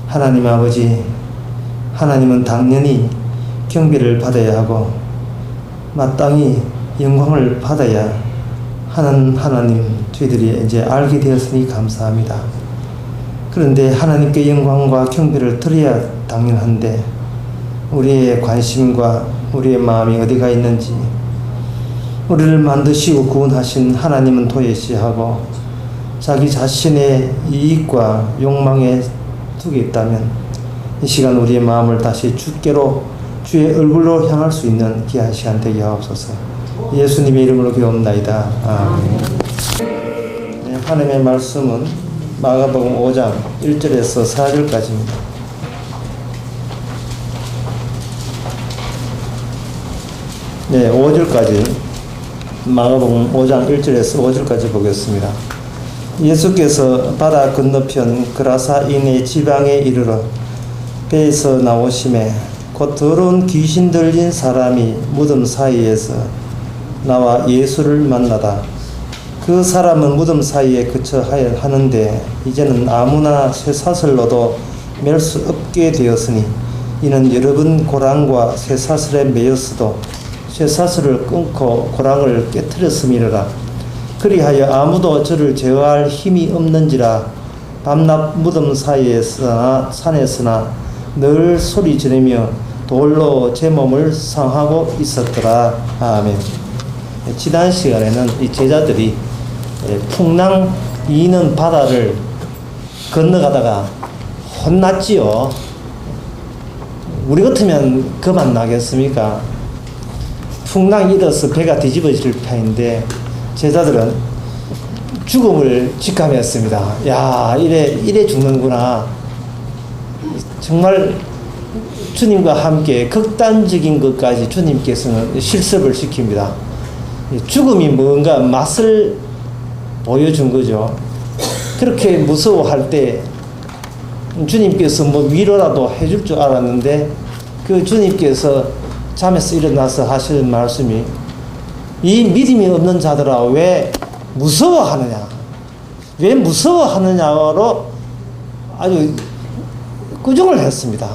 하나님 아버지, 하나님은 당연히 경배를 받아야 하고 마땅히 영광을 받아야 하는 하나님 저희들이 이제 알게 되었으니 감사합니다. 그런데 하나님께 영광과 경배를 드려야 당연한데 우리의 관심과 우리의 마음이 어디가 있는지, 우리를 만드시고 구원하신 하나님은 도외시하고 자기 자신의 이익과 욕망에 두게 있다면 이 시간 우리의 마음을 다시 주께로, 주의 얼굴로 향할 수 있는 귀한 시간 되게 하옵소서. 예수님의 이름으로 기도합니다. 아멘. 네, 하나님의 말씀은 마가복음 5장 1절에서 4절까지입니다. 네, 5절까지, 마가복음 5장 1절에서 5절까지 보겠습니다. 예수께서 바다 건너편 그라사인의 지방에 이르러 배에서 나오심에 곧 더러운 귀신 들린 사람이 무덤 사이에서 나와 예수를 만나다. 그 사람은 무덤 사이에 그쳐 하는데 이제는 아무나 쇠사슬로도 맬 수 없게 되었으니 이는 여러 번 고랑과 쇠사슬에 매였어도 쇠사슬을 끊고 고랑을 깨뜨렸음이라. 그리하여 아무도 저를 제어할 힘이 없는지라. 밤낮 무덤 사이에서나 산에서나 늘 소리 지르며 돌로 제 몸을 상하고 있었더라. 아멘. 지난 시간에는 이 제자들이 풍랑 이는 바다를 건너가다가 혼났지요. 우리 같으면 그만 나겠습니까? 풍랑 일어서 배가 뒤집어질 판인데 제자들은 죽음을 직감했습니다. 야, 이래 죽는구나. 정말 주님과 함께 극단적인 것까지 주님께서는 실습을 시킵니다. 죽음이 뭔가 맛을 보여준 거죠. 그렇게 무서워할 때 주님께서 뭐 위로라도 해줄 줄 알았는데 그 주님께서 잠에서 일어나서 하시는 말씀이 이 믿음이 없는 자들아 왜 무서워하느냐, 왜 무서워하느냐로 아주 꾸중을 했습니다.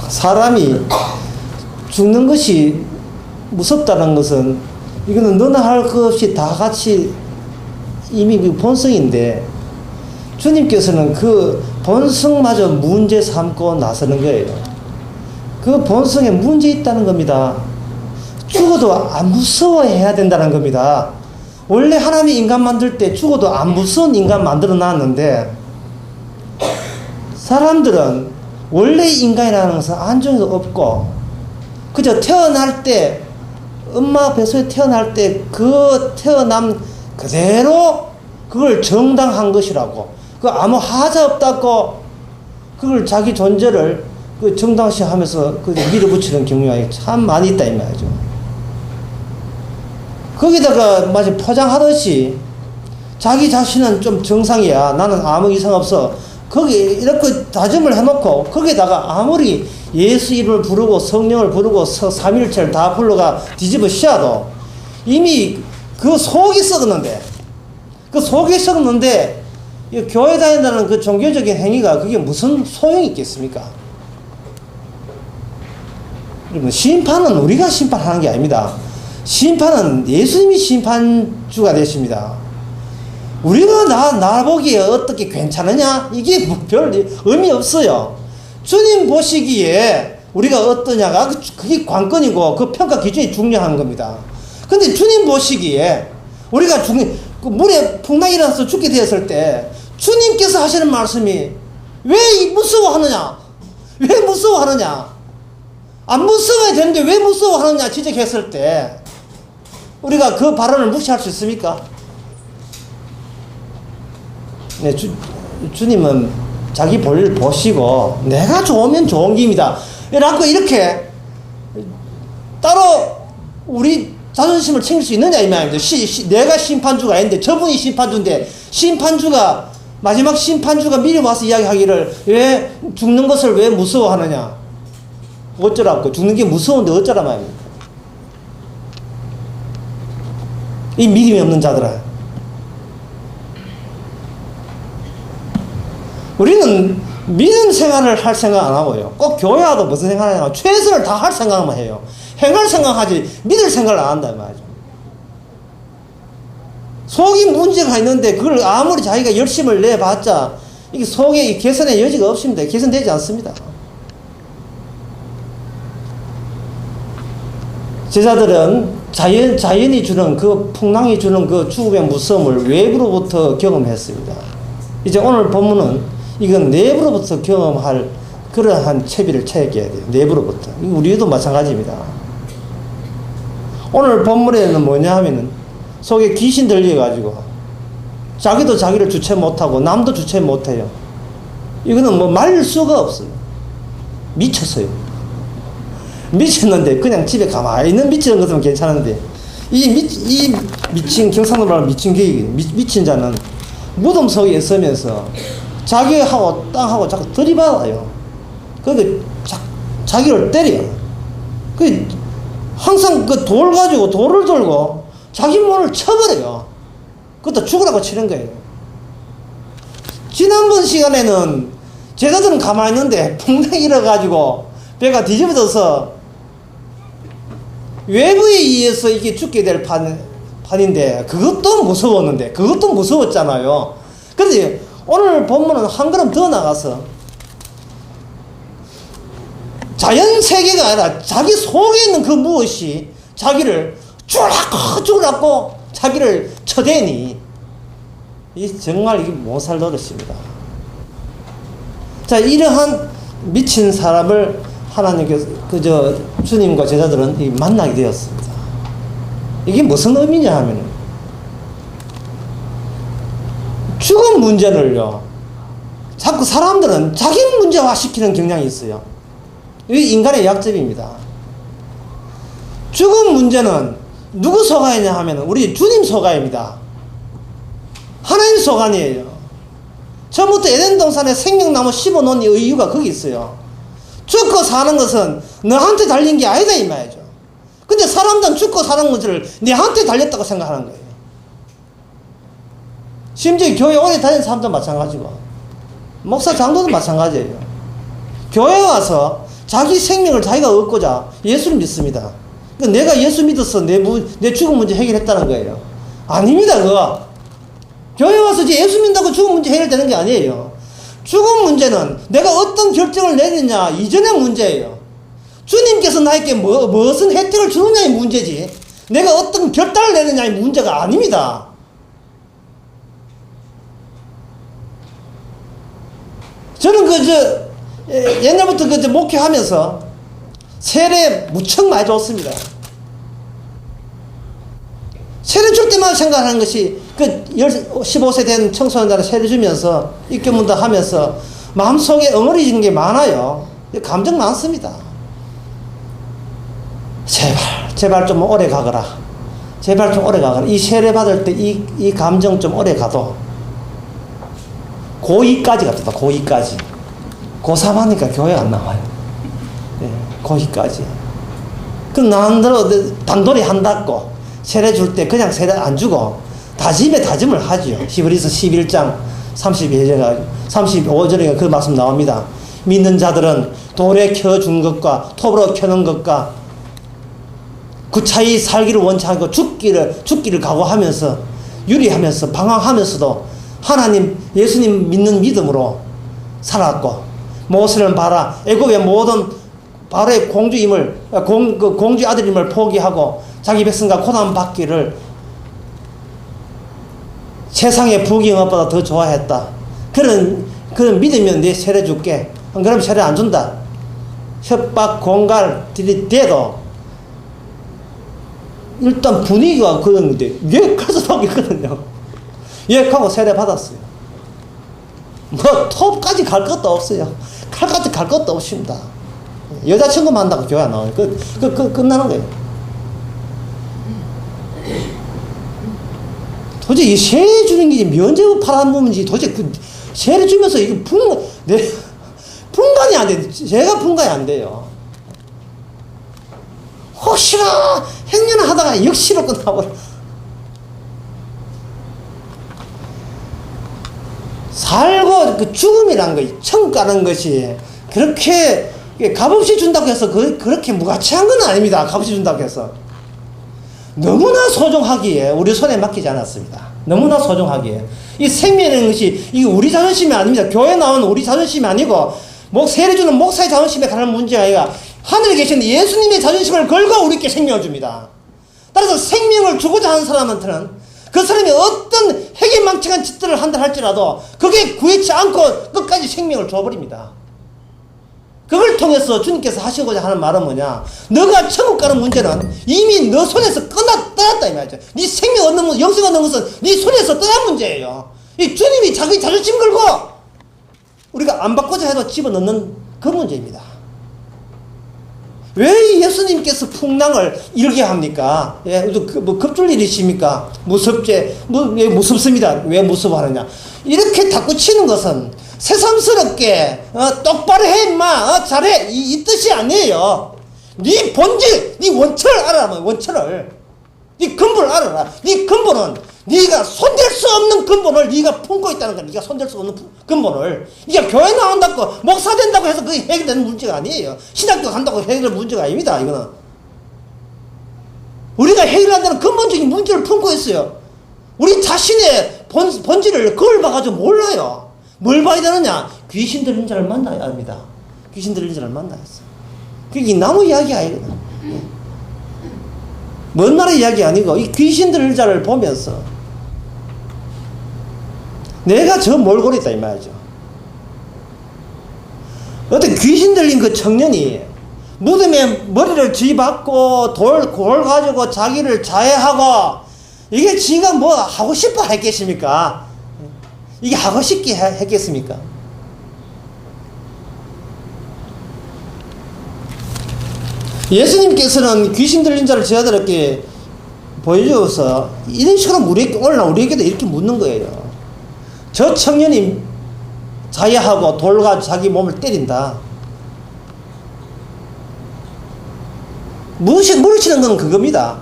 사람이 죽는 것이 무섭다는 것은 이거는 너나 할 것 없이 다 같이 이미 그 본성인데 주님께서는 그 본성마저 문제 삼고 나서는 거예요. 그 본성에 문제 있다는 겁니다. 죽어도 안 무서워해야 된다는 겁니다. 원래 하나님이 인간 만들 때 죽어도 안 무서운 인간 만들어 놨는데 사람들은 원래 인간이라는 것은 안정이 없고 그저 태어날 때 엄마 뱃속에 태어날 때 그 태어남 그대로 그걸 정당한 것이라고, 그 아무 하자 없다고 그걸 자기 존재를 그 정당시하면서 그 밀어붙이는 경우가 참 많이 있다 이 말이죠. 거기다가 마치 포장하듯이 자기 자신은 좀 정상이야, 나는 아무 이상 없어, 거기 이렇게 다짐을 해놓고 거기다가 아무리 예수 이름을 부르고 성령을 부르고 삼일체를 다 불러가 뒤집어 씌워도 이미 그 속이 썩었는데, 그 속이 썩었는데 교회 다닌다는 그 종교적인 행위가 그게 무슨 소용이 있겠습니까? 심판은 우리가 심판하는 게 아닙니다. 심판은 예수님이 심판주가 되십니다. 우리가 나보기에 어떻게 괜찮으냐? 이게 별 의미 없어요. 주님 보시기에 우리가 어떠냐가 그게 관건이고 그 평가 기준이 중요한 겁니다. 근데 주님 보시기에 우리가 그 물에 풍랑이 일어나서 죽게 되었을 때 주님께서 하시는 말씀이 왜 무서워하느냐? 왜 무서워하느냐? 안 무서워야 되는데 왜 무서워하느냐 지적했을 때 우리가 그 발언을 무시할 수 있습니까? 네, 주님은 자기 볼일 보시고 내가 좋으면 좋은 길입니다 라고 이렇게 따로 우리 자존심을 챙길 수 있느냐 이 말입니다. 내가 심판주가 아닌데 저분이 심판주인데 심판주가 마지막 심판주가 미리 와서 이야기하기를 왜 죽는 것을 왜 무서워하느냐, 어쩌라고, 죽는 게 무서운데 어쩌라 말입니다. 이 믿음이 없는 자들아, 우리는 믿음 생활을 할 생각 안 하고요. 꼭 교회 와도 무슨 생각을 하냐고 최선을 다할 생각만 해요. 행할 생각하지 믿을 생각을 안 한단 말이죠. 속이 문제가 있는데 그걸 아무리 자기가 열심을 내봤자 이게 속에 개선의 여지가 없습니다. 개선되지 않습니다. 제자들은 자연이 주는 그 풍랑이 주는 그 죽음의 무서움을 외부로부터 경험했습니다. 이제 오늘 본문은 이건 내부로부터 경험할 그러한 채비를 채워야 돼요. 내부로부터. 우리도 마찬가지입니다. 오늘 본문에는 뭐냐 하면은 속에 귀신 들려가지고 자기도 자기를 주체 못하고 남도 주체 못해요. 이거는 뭐 말릴 수가 없어요. 미쳤어요. 미쳤는데 그냥 집에 가만히 있는 미치는 것은 괜찮은데 이 미친 경상도 말로 미친 미친 자는 무덤 속에 있으면서 자기하고 땅하고 자꾸 들이받아요. 그러니까 자기를 때려요. 그 항상 그 돌 가지고 돌을 들고 자기 몸을 쳐버려요. 그것도 죽으라고 치는 거예요. 지난번 시간에는 제자들은 가만히 있는데 풍랑이 일어가지고 배가 뒤집어져서 외부에 의해서 이게 죽게 될 판인데 그것도 무서웠는데 그것도 무서웠잖아요. 그런데 오늘 본문은 한 걸음 더 나가서 자연 세계가 아니라 자기 속에 있는 그 무엇이 자기를 죽으라고 자기를 쳐대니 이 정말 이게 못살 노릇입니다. 자, 이러한 미친 사람을 하나님께서 주님과 제자들은 만나게 되었습니다. 이게 무슨 의미냐 하면 죽음 문제를요 자꾸 사람들은 자기 문제화 시키는 경향이 있어요. 이게 인간의 약점입니다. 죽음 문제는 누구 소관이냐 하면 우리 주님 소관입니다. 하나님 소관이에요. 처음부터 에덴 동산에 생명나무 심어놓은 이유가 거기 있어요. 죽고 사는 것은 너한테 달린 게 아니다 이 말이죠. 근데 사람들은 죽고 사는 것을 너한테 달렸다고 생각하는 거예요. 심지어 교회 오래 다니는 사람도 마찬가지고 목사 장로도 마찬가지예요. 교회 와서 자기 생명을 자기가 얻고자 예수를 믿습니다. 그러니까 내가 예수 믿어서 내 죽음 문제 해결했다는 거예요. 아닙니다. 그거 교회 와서 이제 예수 믿는다고 죽음 문제 해결되는 게 아니에요. 죽음 문제는 내가 어떤 결정을 내리느냐 이전의 문제예요. 주님께서 나에게 무슨 혜택을 주느냐의 문제지 내가 어떤 결단을 내느냐의 문제가 아닙니다. 저는 옛날부터 목회하면서 세례 무척 많이 줬습니다. 세례 줄 때만 생각하는 것이 15세 된 청소년들한테 세례 주면서 입교문도 하면서 마음속에 엉어리진 게 많아요. 감정 많습니다. 제발 좀 오래 가거라. 제발 좀 오래 가거라. 이 세례 받을 때 이 감정 좀 오래 가도 고2까지 갔다. 고2까지. 고3 하니까 교회 안 나와요. 네, 고2까지. 그럼 나름대로 단돌이 한다고 세례 줄 때 그냥 세례 안 주고 다짐을 하지요. 히브리서 11장 35절에 그 말씀 나옵니다. 믿는 자들은 돌에 켜준 것과 톱으로 켜는 것과 구차히 살기를 원치 않고 죽기를 각오하면서 유리하면서 방황하면서도 하나님 예수님 믿는 믿음으로 살았고 모세는 봐라 애굽의 모든 바로의 공주임을 공주 아들임을 포기하고 자기 백성과 고난 받기를 세상의 부귀영화보다 더 좋아했다. 그런 믿으면 내 세례 줄게. 그럼 세례 안 준다. 협박 공갈 들이대도 일단 분위기가 그런 건데 예약해서 하겠거든요. 예약하고 세례 받았어요. 뭐 톱까지 갈 것도 없어요. 칼까지 갈 것도 없습니다. 여자친구 만나고 교회 안 나와요. 끝나는 거예요. 도대체 이 세례 주는 게 면제부 팔아먹는지 도대체 세례 주면서 이거 분간이 안 돼. 제가 분간이 안 돼요. 혹시나 행여나 하다가 역시로 끝나버려. 살고 그 죽음이란 거, 천국 가는 것이 그렇게 값없이 준다고 해서 그렇게 무가치한 건 아닙니다. 값없이 준다고 해서. 너무나 소중하기에 우리 손에 맡기지 않았습니다. 너무나 소중하기에. 이 생명이라는 것이 이게 우리 자존심이 아닙니다. 교회 나온 우리 자존심이 아니고 세례 주는 목사의 자존심에 관한 문제가 아니라 하늘에 계신 예수님의 자존심을 걸고 우리께 생명을 줍니다. 따라서 생명을 주고자 하는 사람한테는 그 사람이 어떤 해괴망측한 짓들을 한다 할지라도 그게 구애치 않고 끝까지 생명을 줘버립니다. 그걸 통해서 주님께서 하시고자 하는 말은 뭐냐? 너가 천국 가는 문제는 이미 너 손에서 떠났다 이 말이죠. 네 생명 얻는 것은, 영생 얻는 것은 네 손에서 떠난 문제예요. 이 주님이 자기 자존심 걸고 우리가 안 받고자 해도 집어넣는 그 문제입니다. 왜 예수님께서 풍랑을 일게 합니까? 예, 급줄 일이십니까? 왜 무섭습니다. 왜 무서워하느냐? 이렇게 탁구치는 것은 새삼스럽게 똑바로 해 임마 잘해 이 뜻이 아니에요. 네 본질, 네 원천을 알아라. 원천을, 네 근본을 알아라. 네 근본은 네가 손댈 수 없는 근본을 네가 품고 있다는 거야. 네가 손댈 수 없는 근본을. 네가 교회 나온다고 목사 된다고 해서 그게 해결되는 문제가 아니에요. 신학교 간다고 해결될 문제가 아닙니다. 이거는 우리가 해결한다는 근본적인 문제를 품고 있어요. 우리 자신의 본질을 그걸 봐가지고 몰라요. 뭘 봐야 되느냐? 귀신 들린 자를 만나야 합니다. 귀신 들린 자를 만나야 했어. 그게 나무 이야기 아니거든. 먼 나라 이야기 아니고 이 귀신 들린 자를 보면서 내가 저 몰골이 있다 이 말이죠. 어떤 귀신 들린 그 청년이 무덤에 머리를 쥐박고 골 가지고 자기를 자해하고 이게 지가 뭐 하고 싶어 했겠습니까? 이게 하고 싶게 했겠습니까? 예수님께서는 귀신 들린 자를 제자들에게 보여주어서 이런 식으로 우리에게도 이렇게 묻는 거예요. 저 청년이 자해하고 돌과 자기 몸을 때린다. 물으시는 건 그겁니다.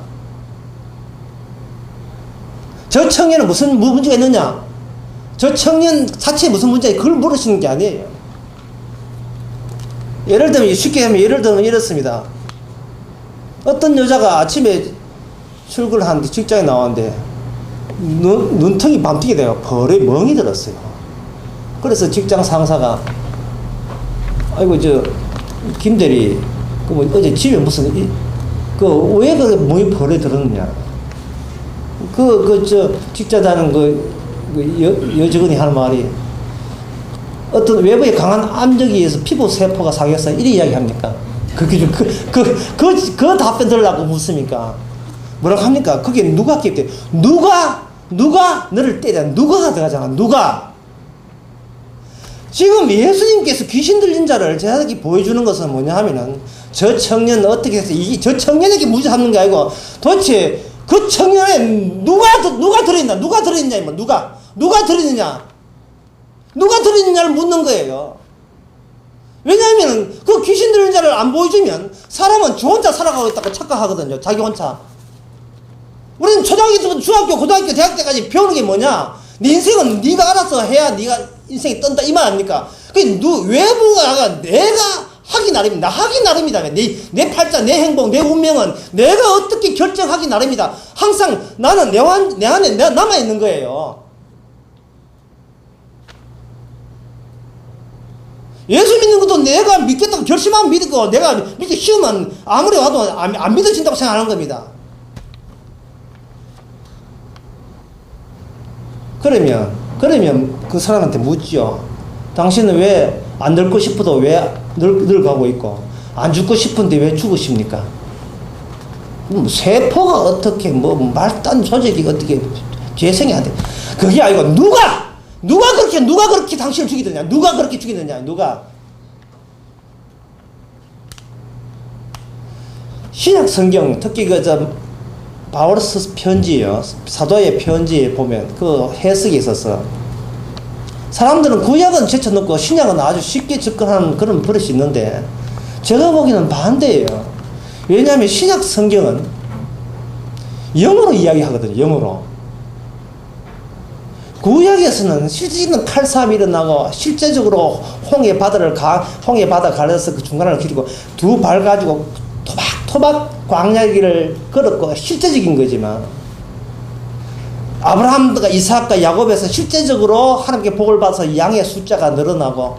저 청년은 무슨 문제가 있느냐? 저 청년 자체에 무슨 문제가 그걸 물으시는 게 아니에요. 예를 들면 쉽게 하면 예를 들면 이렇습니다. 어떤 여자가 아침에 출근을 하는데 직장에 나왔는데 눈통이 밤탱이 돼요. 벌에 멍이 들었어요. 그래서 직장 상사가 아이고 김대리 어제 집에 무슨 왜 그 멍이 벌에 들었느냐? 직장 다니는 여직원이 하는 말이 어떤 외부에 강한 압력에 의해서 피부 세포가 사겼어. 이래 이야기합니까? 그 답변 들으려고 묻습니까? 뭐라고 합니까? 그게 누가 했기 때문에 누가 너를 때려? 누가가 들어가잖아. 누가? 지금 예수님께서 귀신 들린 자를 제자들에게 보여주는 것은 뭐냐 하면은 저 청년 어떻게 해서 저 청년에게 무죄 잡는 게 아니고 도대체 그 청년에 누가 들어있나? 누가 들어있냐? 누가 들어있느냐를 묻는 거예요. 왜냐하면 그 귀신 들린 자를 안 보여주면 사람은 지 혼자 살아가고 있다고 착각하거든요. 자기 혼자. 우리는 초등학교, 중학교, 고등학교, 대학 때까지 배우는 게 뭐냐? 네 인생은 네가 알아서 해야 네가 인생이 뜬다 이 말 아닙니까? 외부가 내가 하기 나름입니다. 하기 나름이다. 내 팔자, 내 행복, 내 운명은 내가 어떻게 결정하기 나름이다. 항상 나는 내 안에 내가 남아있는 거예요. 예수 믿는 것도 내가 믿겠다고 결심하면 믿고 내가 믿기 쉬우면 아무리 와도 안 믿어진다고 생각하는 겁니다. 그러면 그 사람한테 묻죠. 당신은 왜 안 늙고 싶어도 왜 늙어가고 있고 안 죽고 싶은데 왜 죽으십니까? 세포가 어떻게 말단 조직이 어떻게 재생이 안 돼? 그게 아니고 누가 그렇게 당신을 죽이느냐? 누가 그렇게 죽이느냐? 누가? 신약 성경 특히 바울스 편지요. 사도의 편지에 보면 그 해석이 있어서 사람들은 구약은 제쳐놓고 신약은 아주 쉽게 접근하는 그런 버릇이 있는데 제가 보기에는 반대예요. 왜냐하면 신약 성경은 영어로 이야기하거든요. 영어로. 구약에서는 실질적인 칼싸움이 일어나고 실제적으로 홍해 바다 갈라서 그 중간을 기르고 두 발 가지고 토박 광야길을 걸었고 실제적인 거지만 아브라함과 이삭과 야곱에서 실제적으로 하나님께 복을 받아서 양의 숫자가 늘어나고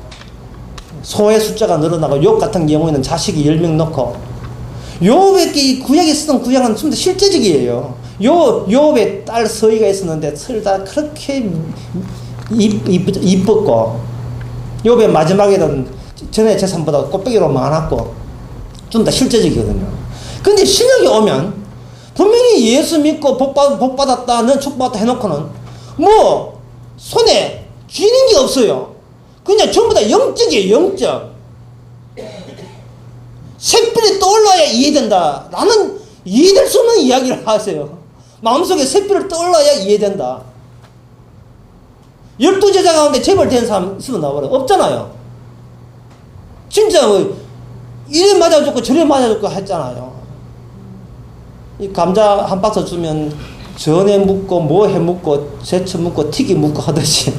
소의 숫자가 늘어나고 욥 같은 경우에는 자식이 10명 넣고 욥의 구약에 쓰던 구약은 좀 더 실제적이에요. 욥의 딸 서이가 있었는데 서이가 그렇게 이뻤고 욥의 마지막에는 전에 재산보다 꽃배기로 많았고 좀 더 실제적이거든요. 근데 신약에 오면 분명히 예수 믿고 복 받았다, 넌 축복받았다 해놓고는 뭐 손에 쥐는 게 없어요. 그냥 전부 다 영적이에요. 영적. 샛별이 떠올라야 이해된다. 라는 이해될 수 없는 이야기를 하세요. 마음속에 샛별을 떠올라야 이해된다. 12제자 가운데 재벌 된 사람 있으면 나와버려. 없잖아요. 진짜 뭐 이래 맞아줬고 저래 맞아줬고 했잖아요. 이 감자 한 박스 주면 전에 묻고 뭐해 묻고 제쳐 묻고 튀기 묻고 하듯이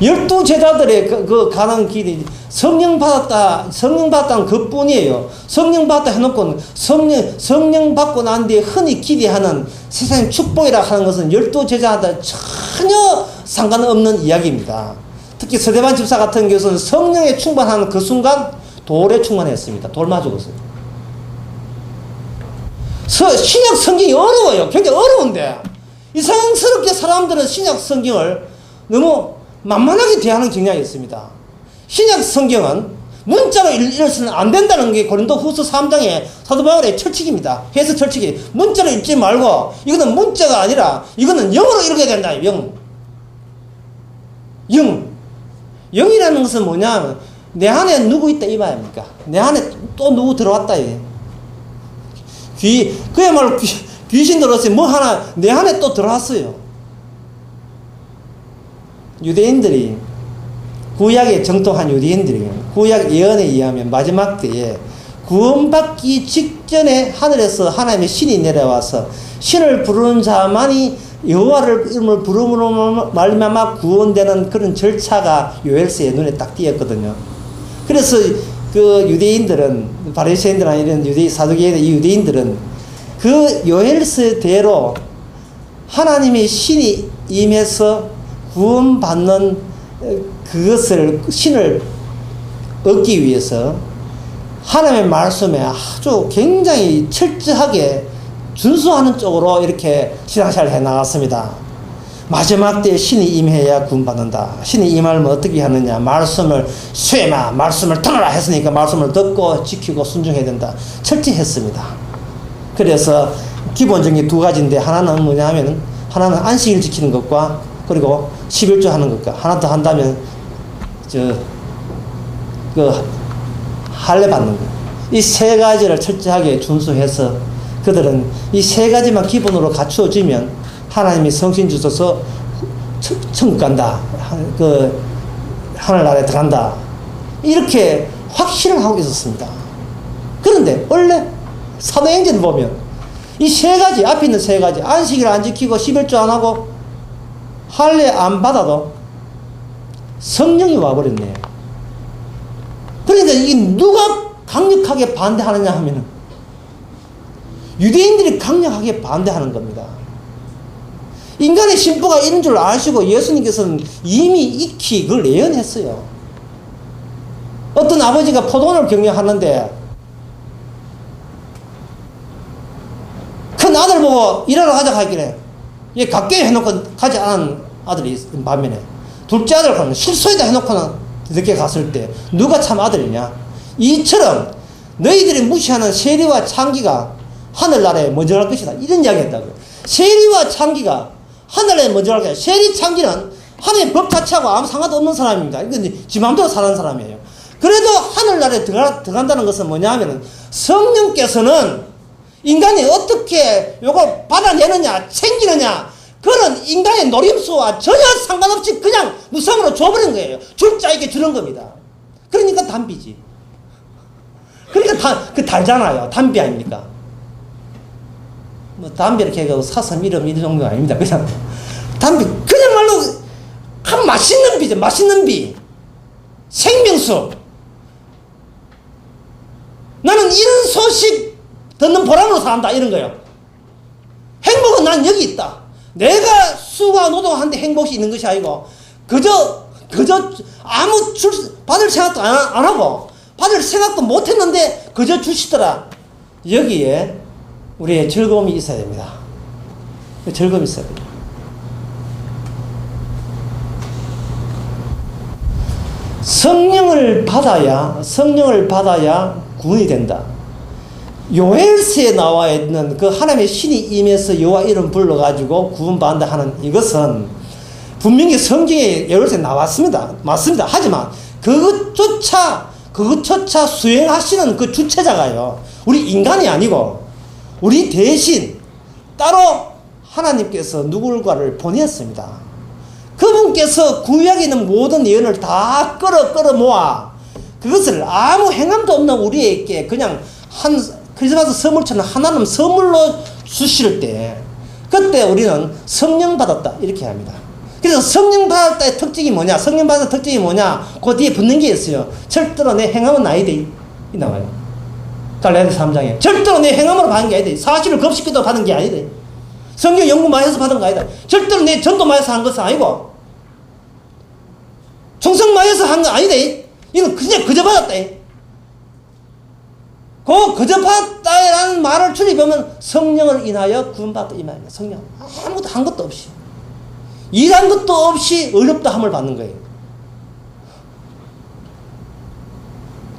12제자들의 그 가는 길이 성령 받았다는 그 뿐이에요. 성령 받았다 해놓고는 성령 받고 난 뒤에 흔히 기대하는 세상의 축복이라 하는 것은 12제자한테 전혀 상관없는 이야기입니다. 특히 서대반 집사 같은 경우는 성령에 충만하는 그 순간 돌에 충만했습니다. 돌 맞아 죽었어요. 신약 성경이 어려워요. 굉장히 어려운데 이상스럽게 사람들은 신약 성경을 너무 만만하게 대하는 경향이 있습니다. 신약 성경은 문자로 읽어서는 안 된다는 게 고린도 후서 3장의 사도 바울의 철칙입니다. 해서 철칙이 문자로 읽지 말고 이거는 문자가 아니라 이거는 영으로 읽어야 된다. 영이라는 것은 뭐냐, 내 안에 누구 있다 이 말입니까? 내 안에 또 누구 들어왔다. 그야말로 귀신 들어왔어요. 뭐 하나 내 안에 또 들어왔어요. 유대인들이 구약에 정통한 유대인들이 구약 예언에 의하면 마지막 때에 구원받기 직전에 하늘에서 하나님의 신이 내려와서 신을 부르는 자만이 여호와를 이름을 부름으로 말미암아 구원되는 그런 절차가 요엘서의 눈에 딱 띄었거든요. 그래서 그 유대인들은 바리새인들이나 이런 사두개인의 이 유대인들은 그 요엘서대로 하나님의 신이 임해서 구원받는 그것을 신을 얻기 위해서 하나님의 말씀에 아주 굉장히 철저하게 준수하는 쪽으로 이렇게 신앙생활을 해나갔습니다. 마지막 때에 신이 임해야 구원받는다. 신이 임하면 어떻게 하느냐, 말씀을 수행하, 말씀을 들으라 했으니까 말씀을 듣고 지키고 순종해야 된다. 철저했습니다. 그래서 기본적인 두 가지인데 하나는 뭐냐 하면 하나는 안식일 지키는 것과 그리고 11조 하는 것과 하나 더 한다면 할례 받는 것. 이 세 가지를 철저하게 준수해서 그들은 이 세 가지만 기본으로 갖추어지면 하나님이 성신 주셔서 천국 간다. 하늘나라에 들어간다. 이렇게 확신을 하고 있었습니다. 그런데 원래 사도행전을 보면 이 세 가지, 앞에 있는 세 가지, 안식일 안 지키고 11조 안 하고 할례 안 받아도 성령이 와버렸네요. 그러니까 이 누가 강력하게 반대하느냐 하면은 유대인들이 강력하게 반대하는 겁니다. 인간의 심보가 이런 줄 아시고 예수님께서는 이미 익히 그걸 예언했어요. 어떤 아버지가 포도원을 경영하는데 큰 아들 보고 일하러 가자고 하길래 얘 각계 해놓고 가지 않은 아들이 반면에 둘째 아들 가면 실소에다 해놓고는 늦게 갔을 때 누가 참 아들이냐, 이처럼 너희들이 무시하는 세리와 창기가 하늘나라에 먼저 갈 것이다 이런 이야기 했다고요. 세리와 창기가 하늘나라에 먼저 갈 것이다. 세리 창기는 하나님의 법 자체하고 아무 상관도 없는 사람입니다. 이건 지 마음대로 사는 사람이에요. 그래도 하늘나라에 들어간다는 것은 뭐냐 하면은 성령께서는 인간이 어떻게 요걸 받아내느냐 챙기느냐 그런 인간의 노림수와 전혀 상관없이 그냥 무상으로 줘버린 거예요. 줄 자에게 주는 겁니다. 그러니까 담비지. 그러니까 달잖아요. 담비 아닙니까? 뭐 담비 이렇게 해서 사슴 이름 이 정도가 아닙니다. 그냥 담비 그냥 말로 한 맛있는 비죠. 맛있는 비. 생명수. 나는 이런 소식 듣는 보람으로 산다. 이런 거예요. 행복은 난 여기 있다. 내가 수고와 노동하는데 행복이 있는 것이 아니고, 그저 아무 받을 생각도 안 하고, 받을 생각도 못 했는데, 그저 주시더라. 여기에 우리의 즐거움이 있어야 됩니다. 즐거움이 있어야 됩니다. 성령을 받아야 구원이 된다. 요엘서에 나와 있는 그 하나님의 신이 임해서 여호와 이름 불러가지고 구원받는다 하는 이것은 분명히 성경에 요엘서에 나왔습니다. 맞습니다. 하지만 그것조차 수행하시는 그 주체자가요, 우리 인간이 아니고 우리 대신 따로 하나님께서 누굴가를 보냈습니다. 그분께서 구약에 있는 모든 예언을 다 끌어 모아 그것을 아무 행함도 없는 우리에게 그냥 한 크리스마스 선물처럼 하나님 선물로 주실 때, 그때 우리는 성령 받았다 이렇게 합니다. 그래서 성령 받았다의 특징이 뭐냐, 성령 받았다의 특징이 뭐냐, 그 뒤에 붙는 게 있어요. 절대로 내 행함은 아니다 이 나와요. 갈라디아서 3장에 절대로 내 행함으로 받은 게 아니다. 사실을 급식기도 받은 게 아니다. 성경 연구 많이 해서 받은 거 아니다. 절대로 내 전도 많이 해서 한 것은 아니고, 충성 많이 해서 한 거 아니다. 이건 그냥 그저 받았다. 그 그저 받았다라는 말을 줄이보면 성령을 인하여 구원받았다 이 말입니다. 성령 아무것도 한 것도 없이, 일한 것도 없이 어렵다 함을 받는 거예요.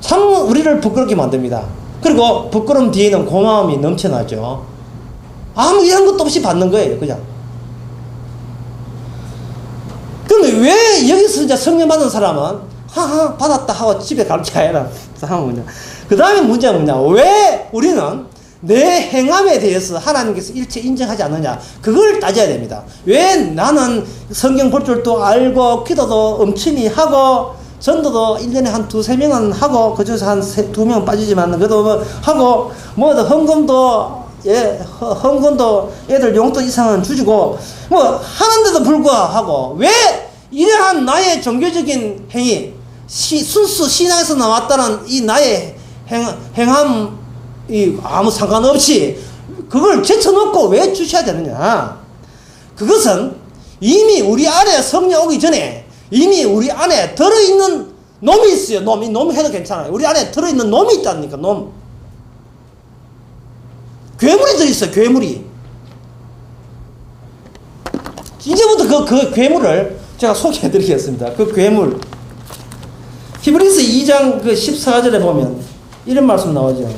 참 우리를 부끄럽게 만듭니다. 그리고 부끄러움 뒤에는 고마움이 넘쳐나죠. 아무 일한 것도 없이 받는 거예요. 그냥. 근데 왜 여기서 이제 성령 받은 사람은 하하 받았다 하고 집에 갈 게 아니라 그 다음에 문제가 뭐냐, 왜 우리는 내 행함에 대해서 하나님께서 일체 인정하지 않느냐, 그걸 따져야 됩니다. 왜 나는 성경 볼 줄도 알고 기도도 엄청히 하고 전도도 1년에 한 2-3명은 하고 그중에서 한 2명 빠지지만 그래도 뭐 하고 뭐 헌금도 헌금도 애들 용돈 이상은 주고 뭐 하는데도 불구하고 왜 이러한 나의 종교적인 행위, 순수 신앙에서 나왔다는 이 나의 행함이 아무 상관없이 그걸 제쳐놓고 왜 주셔야 되느냐. 그것은 이미 우리 안에 성령 오기 전에 이미 우리 안에 들어있는 놈이 있어요. 놈 해도 괜찮아요. 우리 안에 들어있는 놈이 있다니까. 놈. 괴물이 들어있어요. 괴물이. 이제부터 그 괴물을 제가 소개해 드리겠습니다. 그 괴물. 히브리서 2장 그 14절에 보면 이런 말씀 나오죠.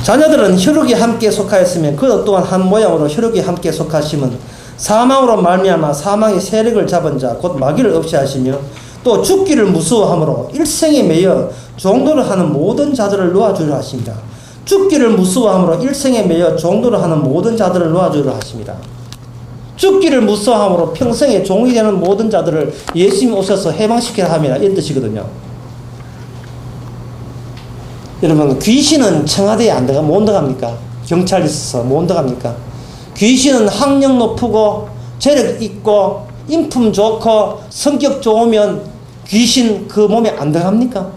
자녀들은 혈육이 함께 속하였으면 그것 또한 한 모양으로 혈육이 함께 속하심은 사망으로 말미암아 사망의 세력을 잡은 자 곧 마귀를 없이 하시며 또 죽기를 무서워함으로 일생에 매여 종도를 하는 모든 자들을 놓아주려 하십니다. 죽기를 무서워함으로 일생에 매여 종도를 하는 모든 자들을 놓아주려 하십니다. 죽기를 무서워함으로 평생에 종이 되는 모든 자들을 예수님이 오셔서 해방시키려 함이라, 이런 뜻이거든요. 여러분, 귀신은 청와대에 못 들어갑니까? 경찰 있어서 못 들어갑니까? 귀신은 학력 높고 재력 있고 인품 좋고 성격 좋으면 귀신 그 몸에 안 들어갑니까?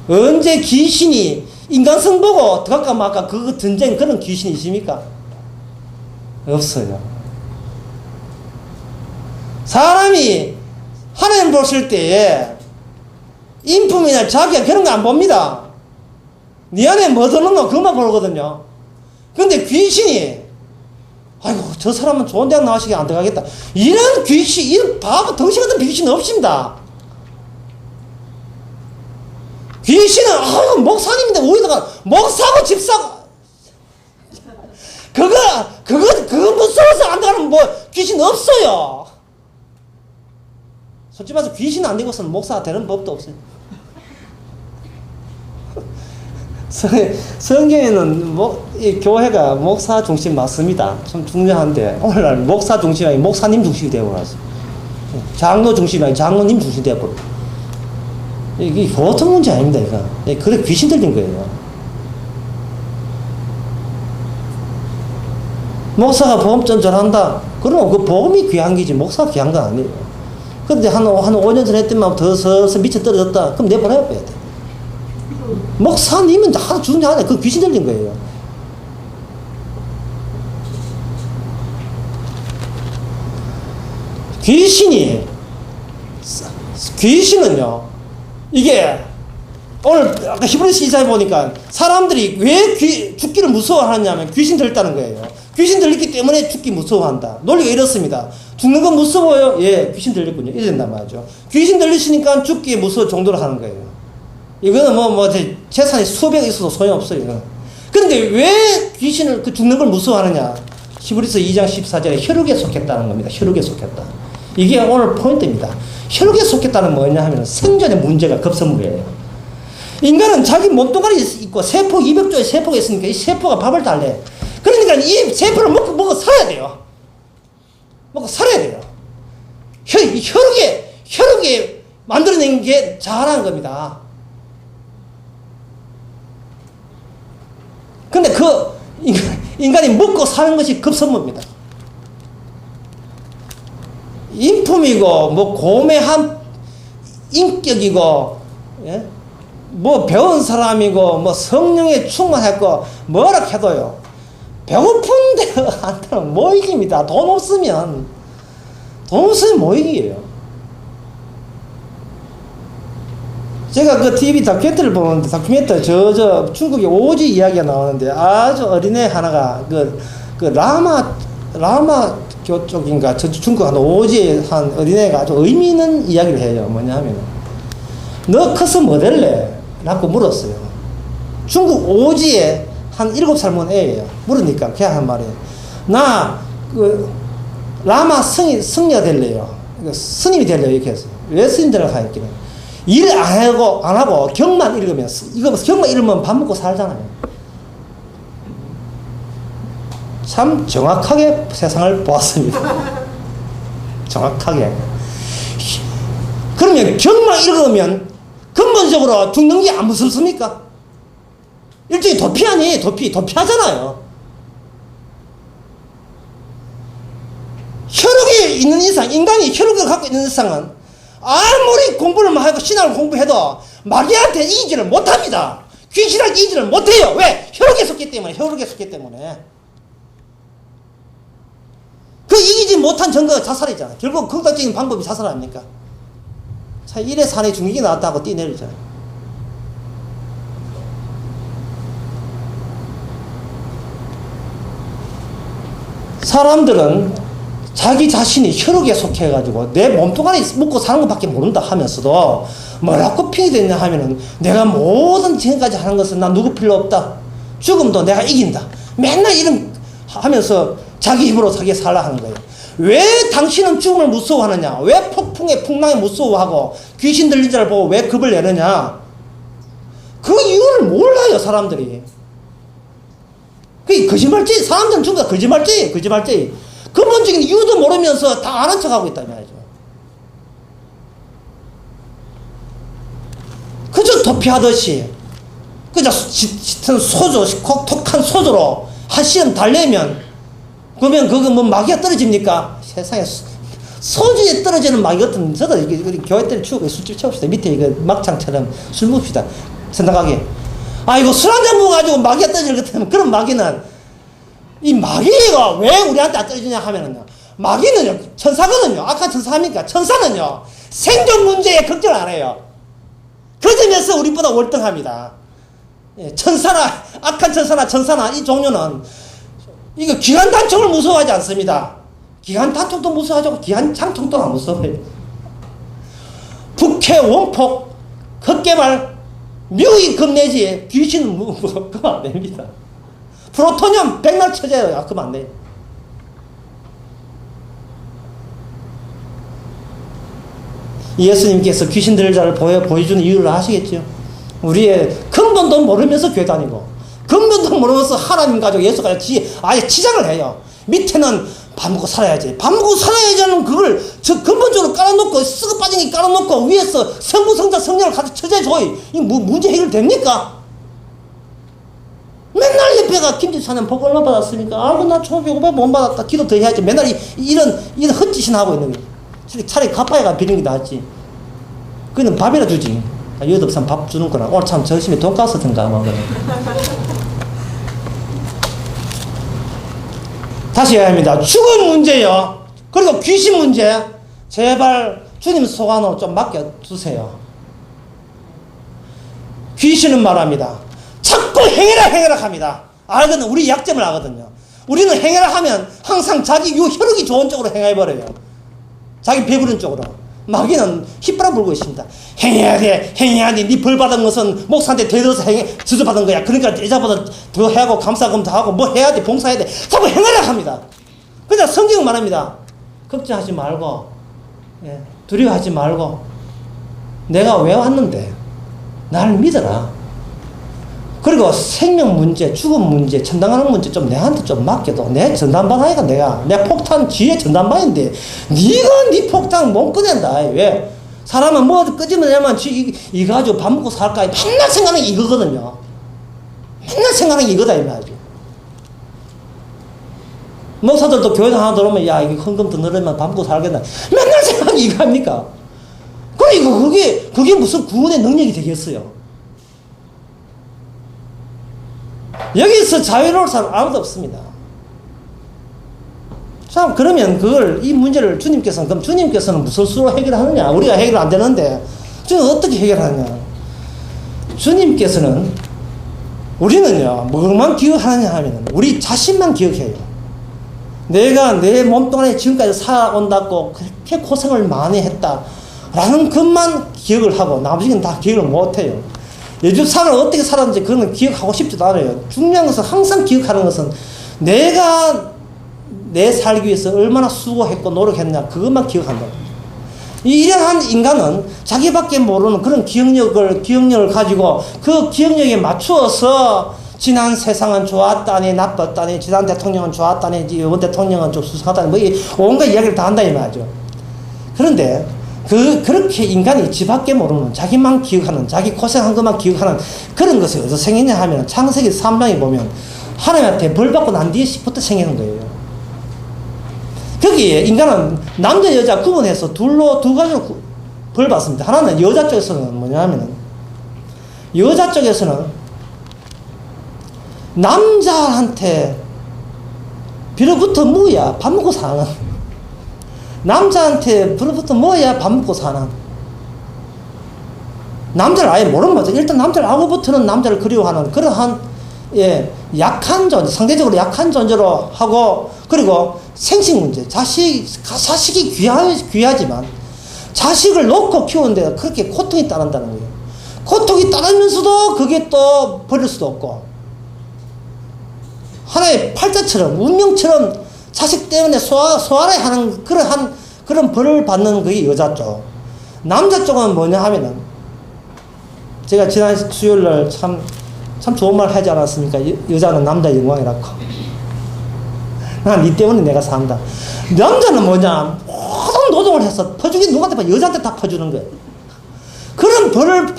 언제 귀신이 인간성 보고 들어갈까 말까 그 전쟁 그런 귀신이 있습니까? 없어요. 사람이 하나님 보실 때에 인품이나 자격 그런 거 안 봅니다. 네 안에 뭐 드는 거 그것만 보거든요. 근데 귀신이 아이고 저 사람은 좋은 대학 나와시게 안 들어가겠다, 이런 귀신, 이런 바보 덩치 같은 귀신 없습니다. 귀신은 아이고 목사님인데 오히려 목사고 집사고 그거 무서워서 안 들어가는 뭐 귀신 없어요. 솔직히 말해서 귀신 안 되고서는 목사가 되는 법도 없어요. 성경에는 이 교회가 목사 중심 맞습니다. 참 중요한데 오늘날 목사 중심이 아니라 목사님 중심이 되어버렸어요. 장로 중심이 아니라 장로님 중심이 되어버렸어요. 이게 보통 문제 아닙니다. 이거. 그래 귀신 들린 거예요. 목사가 복음 전전한다. 그러면 그 복음이 귀한 게지 목사가 귀한 건 아니에요. 근데 한 5년 전에 했더만 더 서서 미쳐 떨어졌다. 그럼 내보내야 돼. 목사님은 하도 주는지 안 해. 그 귀신 들린 거예요. 귀신은요, 이게, 오늘 아까 히브리서 2장에 보니까 사람들이 왜 죽기를 무서워하냐면 귀신 들렸다는 거예요. 귀신 들렸기 때문에 죽기 무서워한다. 논리가 이렇습니다. 죽는 건 무서워요? 예, 귀신 들렸군요. 이래 된단 말이죠. 귀신 들리시니까 죽기에 무서울 정도로 하는 거예요. 이거는 재산이 수백억 있어도 소용없어요. 이거는. 근데 왜 귀신을, 죽는 걸 무서워하느냐? 히브리서 2장 14절에 혈육에 속했다는 겁니다. 혈육에 속했다. 이게 오늘 포인트입니다. 혈육에 속했다는 뭐냐 하면 생존의 문제가 급선무예요. 인간은 자기 몸뚱아리 있고 세포 200조의 세포가 있으니까 이 세포가 밥을 달래. 그러니까 이 세포를 먹고 살아야 돼요. 먹고 살아야 돼요. 혈육에 만들어낸 게 잘한 겁니다. 근데 인간이 먹고 사는 것이 급선무입니다. 인품이고, 고매한 인격이고, 예? 배운 사람이고, 성령에 충만했고, 뭐라 해도요. 배고픈데 한테는 뭐 이깁니다. 돈 없으면 뭐 이기예요. 제가 그 TV 다큐멘터리를 보는데, 다큐멘터리 저 중국의 오지 이야기가 나오는데, 아주 어린애 하나가 라마 교 쪽인가, 중국 한 오지의 한 어린애가 아주 의미 있는 이야기를 해요. 뭐냐 하면, 너 커서 뭐 될래? 라고 물었어요. 중국 오지의 한 7살 먹은 애예요. 물으니까 걔가 한 말이에요. 나 라마 승려 될래요. 스님이 될래요. 이렇게 했어요. 왜 스님 되려고 하니까 일 안 하고 경만 읽으면, 경만 읽으면 밥 먹고 살잖아요. 참 정확하게 세상을 보았습니다. 정확하게. 그러면 경만 읽으면 근본적으로 죽는 게 안 무섭습니까? 일종의 도피 아니에요. 도피하잖아요. 혈육이 있는 이상, 인간이 혈육을 갖고 있는 이상은 아무리 공부를 하고 신앙을 공부해도 마귀한테 이기지를 못합니다. 귀신한테 이기지를 못해요. 왜? 혈육에 속기 때문에. 그 이기지 못한 증거가 자살이잖아요. 결국 극단적인 방법이 자살 아닙니까? 자, 1회 산에 중력이 나왔다고 뛰내리잖아요. 사람들은 자기 자신이 혈육에 속해가지고 내 몸뚱아리 먹고 사는 것밖에 모른다 하면서도 뭐라고 핑계대냐 하면은 내가 모든 지금까지 하는 것은 난 누구 필요 없다. 죽음도 내가 이긴다. 맨날 이런 하면서 자기 힘으로 자기 살라 하는 거예요. 왜 당신은 죽음을 무서워하느냐? 왜 풍랑에 무서워하고 귀신 들린 자를 보고 왜 겁을 내느냐? 그 이유를 몰라요, 사람들이. 그게 거짓말지. 사람들은 전부 다 거짓말지. 근본적인 이유도 모르면서 다 아는 척하고 있단 말이죠. 그저 도피하듯이, 그저 짙은 소주, 독한 소주로 한 시름 달래면, 그러면 그거 마귀가 떨어집니까? 세상에 소주에 떨어지는 마귀 같은, 저도 우리 교회 때를 추억에 술집 채웁시다. 밑에 이거 막창처럼 술 먹읍시다. 생각하게. 이거 술 한잔 먹어가지고 마귀가 떨어지는 것 같으면, 그런 마귀는, 이 마귀가 왜 우리한테 안 떨어지냐 하면은요, 마귀는요, 천사거든요. 악한 천사입니까? 천사는요, 생존 문제에 걱정을 안 해요. 그 점에서 우리보다 월등합니다. 예, 악한 천사나 이 종류는, 이거 기관 단총을 무서워하지 않습니다. 기관 단총도 무서워하죠. 기관 장총도 안 무서워해요. 북해, 원폭, 흑개발, 미국이 겁내지 귀신은 그러면 안 됩니다. 프로토늄 백날 쳐져요. 그러면 안 돼요. 예수님께서 귀신 들릴 자를 보여주는 이유를 아시겠죠? 우리의 근본도 모르면서 교회 다니고, 근본도 모르면서 하나님 가족 예수가 아예 치장을 해요. 밑에는 밥 먹고 살아야지. 밥 먹고 살아야지 하는 그걸 근본적으로 깔아놓고, 썩어 빠진 게 깔아놓고, 위에서 성부, 성자, 성령을 같이 쳐줘야지. 이 문제 해결됩니까? 맨날 옆에 옆에가 김집사님 복 얼마 받았습니까? 아이고, 나 초기 500 못 받았다. 기도 더 해야지. 맨날 이런 헛짓이나 하고 있는 거예요. 차라리 가빠이가 비는 게 낫지. 그는 밥이라 주지. 여덟 살 밥 주는 거나. 오늘 참 점심에 돈가스 든가, 뭐. 다시 해야 합니다. 죽음 문제요. 그리고 귀신 문제. 제발 주님 소관으로 좀 맡겨주세요. 귀신은 말합니다. 자꾸 행해라 합니다. 알거든. 우리 약점을 알거든요. 우리는 행해라 하면 항상 자기 혈육이 좋은 쪽으로 행해버려요. 자기 배부른 쪽으로. 마귀는 휘바람 불고 있습니다. 행해야 돼. 네 벌 받은 것은 목사한테 대들어서 저주받은 거야. 그러니까 이자보다 더 해야하고 감사금 더 하고 뭐 해야 돼. 봉사해야 돼. 자꾸 행해라 합니다. 그냥 성경은 말합니다. 걱정하지 말고, 두려워하지 말고, 내가 왜 왔는데 나를 믿어라. 그리고 생명 문제, 죽음 문제, 천당하는 문제 좀 내한테 좀 맡겨도. 내 전담반하니까 내 폭탄 뒤에 전담반인데 네가 네 폭탄 못 꺼낸다. 왜? 사람은 뭐 끄집어 내면 이 가지고 밥 먹고 살까? 맨날 생각하는 게 이거거든요. 맨날 생각하는 게 이거다 이 말이죠. 목사들도 교회 하나 들어오면 야 이게 헌금 더 늘으면 밥 먹고 살겠나? 맨날 생각하는 게 이거 아닙니까? 그리고 그게 무슨 구원의 능력이 되겠어요? 여기서 자유로울 사람 아무도 없습니다. 자, 그러면 이 문제를 그럼 주님께서는 무슨 수로 해결하느냐? 우리가 해결 안 되는데, 주님 어떻게 해결하느냐? 주님께서는, 우리는요, 뭐만 기억하느냐 하면, 우리 자신만 기억해요. 내가 내 몸동안에 지금까지 살아온다고 그렇게 고생을 많이 했다. 라는 것만 기억을 하고, 나머지는 다 기억을 못 해요. 요즘 삶을 어떻게 살았는지 그런 기억하고 싶지도 않아요. 중요한 것은 항상 기억하는 것은 내가 내 살기 위해서 얼마나 수고했고 노력했냐 그것만 기억한다. 이러한 인간은 자기밖에 모르는 그런 기억력을 가지고 그 기억력에 맞추어서 지난 세상은 좋았다니 나빴다니 지난 대통령은 좋았다니 이번 대통령은 좀 수상하다니 뭐 온갖 이야기를 다 한다 이 말이죠. 그런데 그렇게 인간이 지밖에 모르는 자기만 기억하는 자기 고생한 것만 기억하는 그런 것이 어디서 생기냐 하면 창세기 3장에 보면 하나님한테 벌 받고 난 뒤에부터 생기는 거예요. 거기에 인간은 남자 여자 구분해서 두 가지로 벌 받습니다. 하나는 여자 쪽에서는 뭐냐면 여자 쪽에서는 남자한테 빌어붙어 뭐야 밥 먹고 사는 남자한테 빌어붙어 뭐야 밥 먹고 사는 남자를 아예 모르는 거죠. 일단 남자를 알고부터는 남자를 그리워하는 그러한 약한 존재, 상대적으로 약한 존재로 하고 그리고 생식 문제, 자식이 귀하지만 자식을 놓고 키우는데 그렇게 고통이 따른다는 거예요. 고통이 따르면서도 그게 또 버릴 수도 없고 하나의 팔자처럼 운명처럼 자식 때문에 소환해 하는 그런 벌을 받는 그게 여자 쪽. 남자 쪽은 뭐냐 하면은 제가 지난 수요일날 참 좋은 말 하지 않았습니까? 여자는 남자의 영광이라고. 난 니 때문에 내가 산다. 남자는 뭐냐? 모든 노동을 해서 퍼주긴 누구한테 봐? 여자한테 다 퍼주는 거예요. 그런 벌을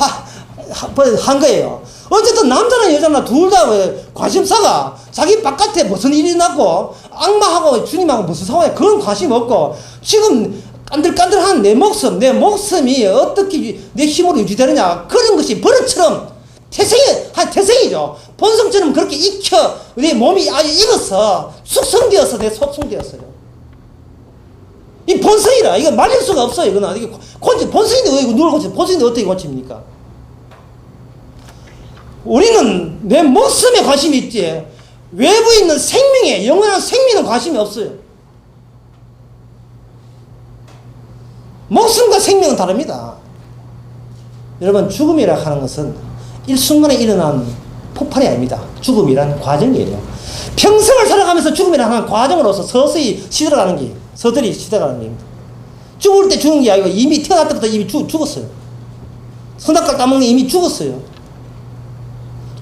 한 거예요. 어쨌든 남자나 여자나 둘 다 관심사가 자기 바깥에 무슨 일이 났고 악마하고 주님하고 무슨 상황에 그런 관심 없고 지금 깐들깐들한 내 목숨이 어떻게 내 힘으로 유지되느냐 그런 것이 버릇처럼 태생이죠. 본성처럼 그렇게 내 몸이 아주 익어서 숙성되어서 내 속성되었어요. 이 본성이라 이거 말릴 수가 없어요. 이거는 이게 본성인데 왜 누굴 고쳐? 본성인데 어떻게 고칩니까? 우리는 내 목숨에 관심이 있지 외부에 있는 생명에 영원한 생명에 관심이 없어요. 목숨과 생명은 다릅니다. 여러분 죽음이라 하는 것은 일순간에 일어난 폭발이 아닙니다. 죽음이란 과정이에요. 평생을 살아가면서 죽음이라 하는 과정으로서 서서히 시들어가는 게 서들이 시들어가는 겁니다. 죽을 때 죽은 게 아니고 이미 태어날 때부터 이미 죽었어요. 선악과를 따먹는 게 이미 죽었어요.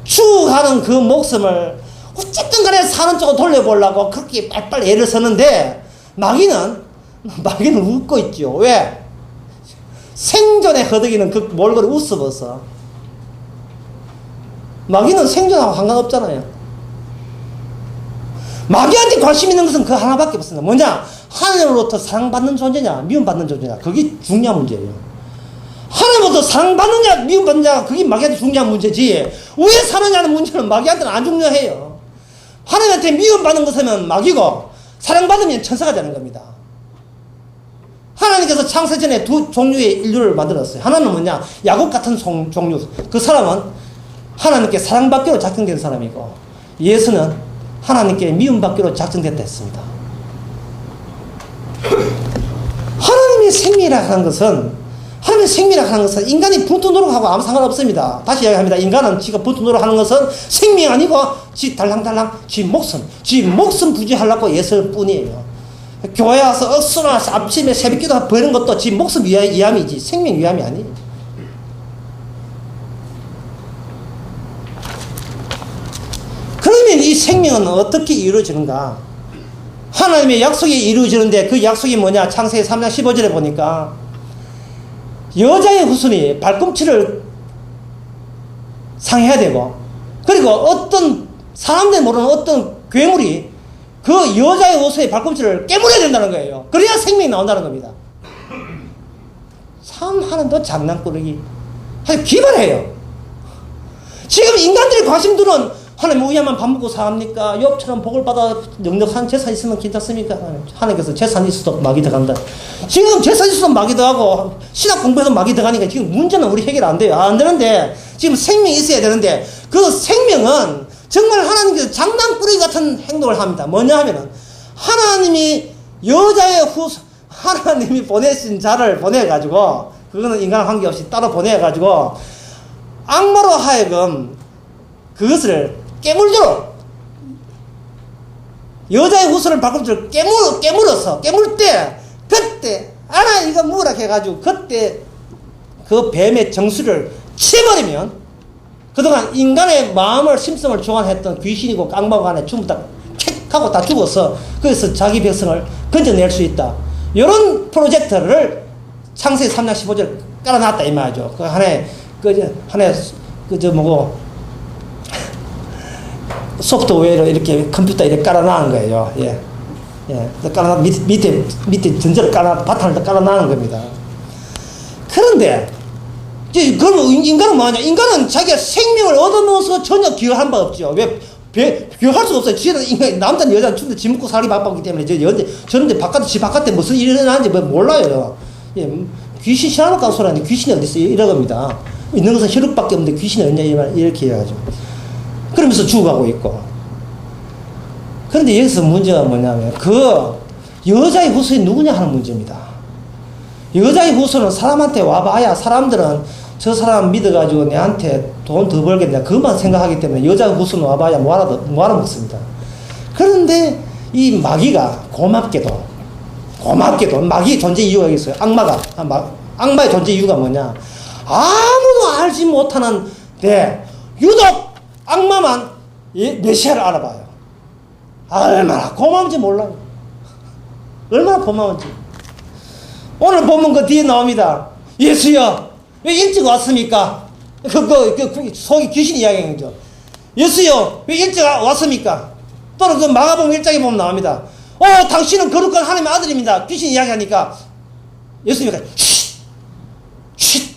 죽어가는 그 목숨을 어쨌든 간에 사는 쪽으로 돌려보려고 그렇게 빨빨 애를 쓰는데 마귀는 웃고 있죠. 왜? 생존에 허덕이는 그 몰골이 웃어버서 마귀는 생존하고 상관없잖아요. 마귀한테 관심 있는 것은 그 하나밖에 없습니다. 뭐냐? 하나님으로부터 사랑받는 존재냐, 미움받는 존재냐. 그게 중요한 문제예요. 하나님으로부터 사랑받느냐, 미움받느냐, 그게 마귀한테 중요한 문제지. 왜 사느냐는 문제는 마귀한테는 안 중요해요. 하나님한테 미움받는 것은 마귀고, 사랑받으면 천사가 되는 겁니다. 하나님께서 창세 전에 두 종류의 인류를 만들었어요. 하나는 뭐냐? 야곱 같은 종류. 그 사람은 하나님께 사랑받기로 작정된 사람이고, 예수는 하나님께 미움받기로 작정됐다 했습니다. 하나님의 생명이라 하는 것은 인간이 분투 노력하고 아무 상관없습니다. 다시 이야기합니다. 인간은 지가 분투 노력하는 것은 생명이 아니고 지 달랑달랑 지 목숨 부지하려고 애쓸 뿐이에요. 교회 와서 억수로 아침에 새벽기도 버리는 것도 지 목숨 위함이지 생명 위함이 아니에요. 그러면 이 생명은 어떻게 이루어지는가? 하나님의 약속이 이루어지는데 그 약속이 뭐냐? 창세기 3장 15절에 보니까 여자의 후손이 발꿈치를 상해야 되고, 그리고 어떤 사람들이 모르는 어떤 괴물이 그 여자의 후손의 발꿈치를 깨물어야 된다는 거예요. 그래야 생명이 나온다는 겁니다. 참 하나님도 장난꾸러기 아주 기발해요. 지금 인간들이 관심 두는 하나님 우리야만 밥 먹고 삽니까? 욥처럼 복을 받아 넉넉한 재산 있으면 괜찮습니까? 하나님께서 재산 있어도 마귀 들어간다. 지금 재산 있어도 마귀 들어가고 신학 공부해도 마귀 들어가니까 지금 문제는 우리 해결 안 돼요. 안 되는데 지금 생명이 있어야 되는데 그 생명은 정말 하나님께서 장난꾸러기 같은 행동을 합니다. 뭐냐 하면은 하나님이 여자의 하나님이 보내신 자를 보내가지고 그거는 인간과 관계없이 따로 보내가지고 악마로 하여금 그것을 깨물도록 여자의 후손을 발꿈치를 깨물어서 깨물 때 그때 알아 이거 뭐라 해가지고 그때 그 뱀의 정수를 치버리면 그동안 인간의 마음을 심성을 조환했던 귀신이고 깡마고 안에 전부 다 킥하고 다 죽어서 거기서 자기 백성을 건져낼 수 있다. 이런 프로젝트를 창세기 3장 15절 깔아놨다 이 말이죠. 그 하나의 소프트웨어로 이렇게 컴퓨터 이렇게 깔아놓은 거예요. 예. 깔아놔, 밑에 전제를 바탕을 깔아놓은 겁니다. 그런데, 그럼 인간은 뭐하냐? 인간은 자기가 생명을 얻어놓아서 전혀 기여한 바 없죠. 왜? 기여할 수가 없어요. 지는 인간, 남자는 여자는 춤도 지 먹고 살이 바빠기 때문에, 저는 집 바깥에 무슨 일이 일어나는지 몰라요. 예. 귀신 싫어하는 소리 하는데 귀신이 어디 있어요? 이런 겁니다. 있는 것은 혈육밖에 없는데 귀신이 어디냐? 이렇게 해가지고. 그러면서 죽어가고 있고. 그런데 여기서 문제가 뭐냐면 그 여자의 후손이 누구냐 하는 문제입니다. 여자의 후손은 사람한테 와봐야 사람들은 저 사람 믿어가지고 내한테 돈 더 벌겠냐 그것만 생각하기 때문에 여자의 후손은 와봐야 뭐하러 먹습니다. 그런데 이 마귀가 고맙게도 마귀의 존재 이유가 있어요. 악마의 존재 이유가 뭐냐? 아무도 알지 못하는 유독 악마만 메시아를 알아봐요. 얼마나 고마운지 몰라요. 얼마나 고마운지. 오늘 보면 그 뒤에 나옵니다. 예수여, 왜 일찍 왔습니까? 속이 귀신 이야기한 거죠. 예수여, 왜 일찍 왔습니까? 또는 그 마가복음 1장에 보면 나옵니다. 당신은 거룩한 하나님의 아들입니다. 귀신 이야기하니까 예수님이 쉿!